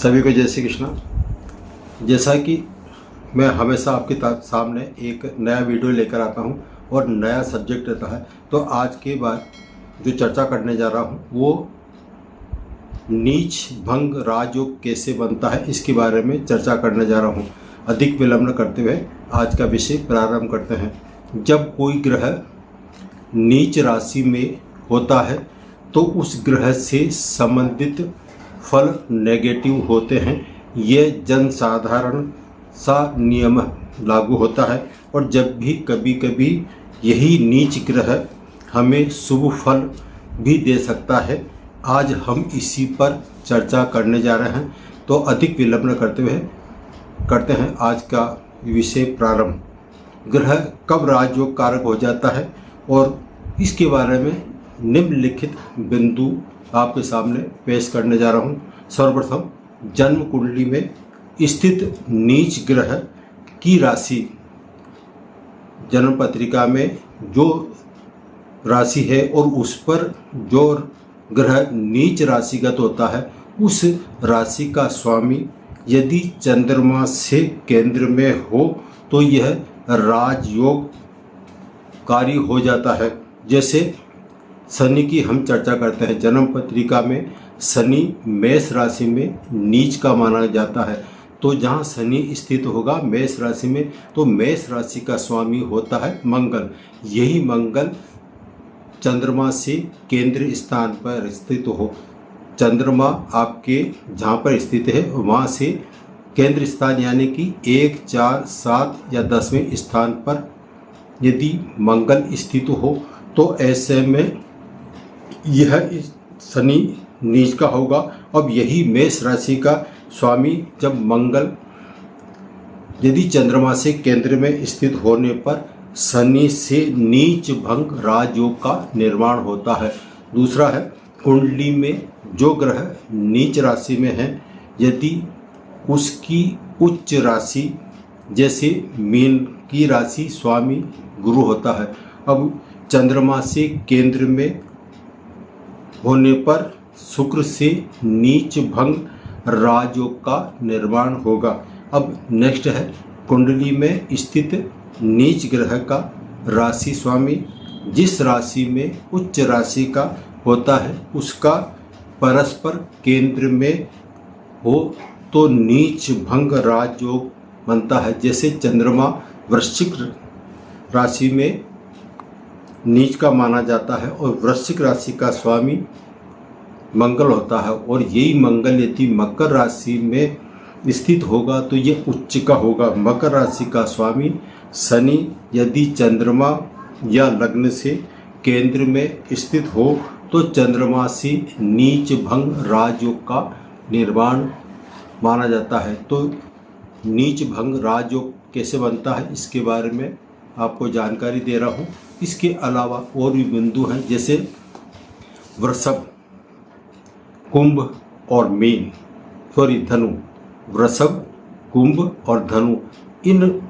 सभी को जय श्री कृष्णा। जैसा कि मैं हमेशा आपके सामने एक नया वीडियो लेकर आता हूं और नया सब्जेक्ट रहता है, तो आज के बाद जो चर्चा करने जा रहा हूं वो नीच भंग राजयोग कैसे बनता है, इसके बारे में चर्चा करने जा रहा हूं। अधिक विलंब न करते हुए आज का विषय प्रारंभ करते हैं। जब कोई ग्रह नीच राशि में होता है तो उस ग्रह से संबंधित फल नेगेटिव होते हैं। ये जनसाधारण सा नियम लागू होता है और जब भी कभी कभी यही नीच ग्रह हमें शुभ फल भी दे सकता है। आज हम इसी पर चर्चा करने जा रहे हैं, तो अधिक विलंब न करते हुए करते हैं आज का विषय प्रारंभ। ग्रह कब राजयोग कारक हो जाता है और इसके बारे में निम्नलिखित बिंदु आपके सामने पेश करने जा रहा हूं। सर्वप्रथम, जन्म कुंडली में स्थित नीच ग्रह की राशि, जन्म पत्रिका में जो राशि है और उस पर जो ग्रह नीच राशिगत होता है, उस राशि का स्वामी यदि चंद्रमा से केंद्र में हो तो यह राजयोग कारी हो जाता है। जैसे शनि की हम चर्चा करते हैं, जन्म पत्रिका में शनि मेष राशि में नीच का माना जाता है। तो जहाँ शनि स्थित होगा मेष राशि में, तो मेष राशि का स्वामी होता है मंगल। यही मंगल चंद्रमा से केंद्र स्थान पर स्थित हो, चंद्रमा आपके जहाँ पर स्थित है वहाँ से केंद्र स्थान यानी कि 1, 4, 7 या 10वें स्थान पर यदि मंगल स्थित हो तो ऐसे में यह शनि नीच का होगा। अब यही मेष राशि का स्वामी जब मंगल यदि चंद्रमा से केंद्र में स्थित होने पर शनि से नीच भंग राजयोग का निर्माण होता है। दूसरा है, कुंडली में जो ग्रह नीच राशि में है, यदि उसकी उच्च राशि जैसे मीन की राशि स्वामी गुरु होता है। अब चंद्रमा से केंद्र में होने पर शुक्र से नीच भंग राजयोग का निर्माण होगा। अब नेक्स्ट है, कुंडली में स्थित नीच ग्रह का राशि स्वामी जिस राशि में उच्च राशि का होता है उसका परस्पर केंद्र में हो तो नीच भंग राजयोग बनता है। जैसे चंद्रमा वृश्चिक राशि में नीच का माना जाता है और वृश्चिक राशि का स्वामी मंगल होता है, और यही मंगल यदि मकर राशि में स्थित होगा तो ये उच्च का होगा। मकर राशि का स्वामी शनि यदि चंद्रमा या लग्न से केंद्र में स्थित हो तो चंद्रमा से नीच भंग राजयोग का निर्माण माना जाता है। तो नीच भंग राजयोग कैसे बनता है इसके बारे में आपको जानकारी दे रहा हूँ। इसके अलावा और भी बिंदु हैं, जैसे वृषभ, कुंभ और मीन, धनु, वृषभ, कुंभ और धनु, इन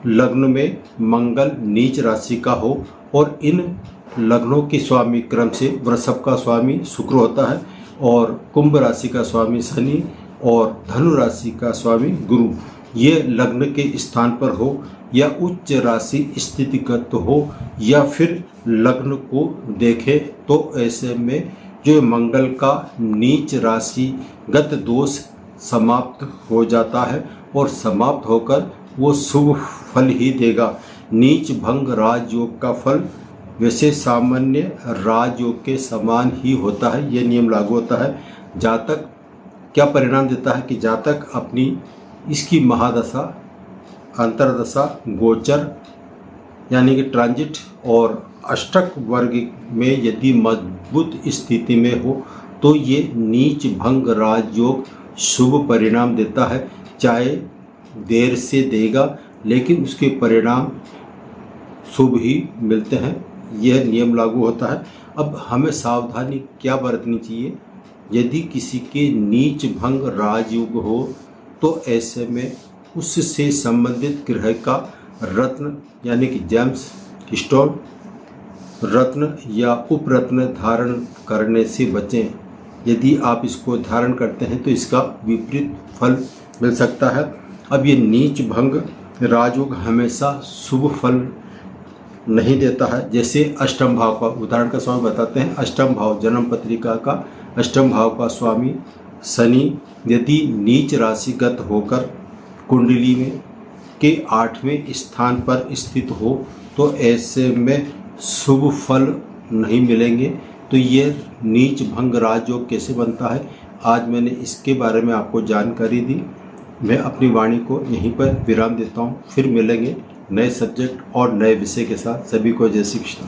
लग्न में मंगल नीच राशि का हो और इन लग्नों के स्वामी क्रम से वृषभ का स्वामी शुक्र होता है और कुंभ राशि का स्वामी शनि और धनु राशि का स्वामी गुरु। ये लग्न के स्थान पर हो या उच्च राशि स्थितिगत हो या फिर लग्न को देखे, तो ऐसे में जो मंगल का नीच राशि गत दोष समाप्त हो जाता है और समाप्त होकर वो शुभ फल ही देगा। नीच भंग राजयोग का फल वैसे सामान्य राजयोग के समान ही होता है, ये नियम लागू होता है। जातक क्या परिणाम देता है कि जातक अपनी इसकी महादशा, अंतरदशा, गोचर यानी कि ट्रांजिट और अष्टक वर्ग में यदि मजबूत स्थिति में हो तो ये नीच भंग राजयोग शुभ परिणाम देता है। चाहे देर से देगा लेकिन उसके परिणाम शुभ ही मिलते हैं, यह नियम लागू होता है। अब हमें सावधानी क्या बरतनी चाहिए, यदि किसी के नीच भंग राजयोग हो तो ऐसे में उससे संबंधित ग्रह का रत्न यानी कि जेम्स स्टोन, रत्न या उपरत्न धारण करने से बचें। यदि आप इसको धारण करते हैं तो इसका विपरीत फल मिल सकता है। अब ये नीच भंग राजयोग हमेशा शुभ फल नहीं देता है। जैसे अष्टम भाव का उदाहरण का स्वामी बताते हैं, अष्टम भाव जन्म पत्रिका का अष्टम भाव का स्वामी शनि यदि नीच राशिगत होकर कुंडली में के 8वें स्थान पर स्थित हो तो ऐसे में शुभ फल नहीं मिलेंगे। तो ये नीच भंग राजयोग कैसे बनता है, आज मैंने इसके बारे में आपको जानकारी दी। मैं अपनी वाणी को यहीं पर विराम देता हूँ। फिर मिलेंगे नए सब्जेक्ट और नए विषय के साथ। सभी को जय श्री कृष्ण।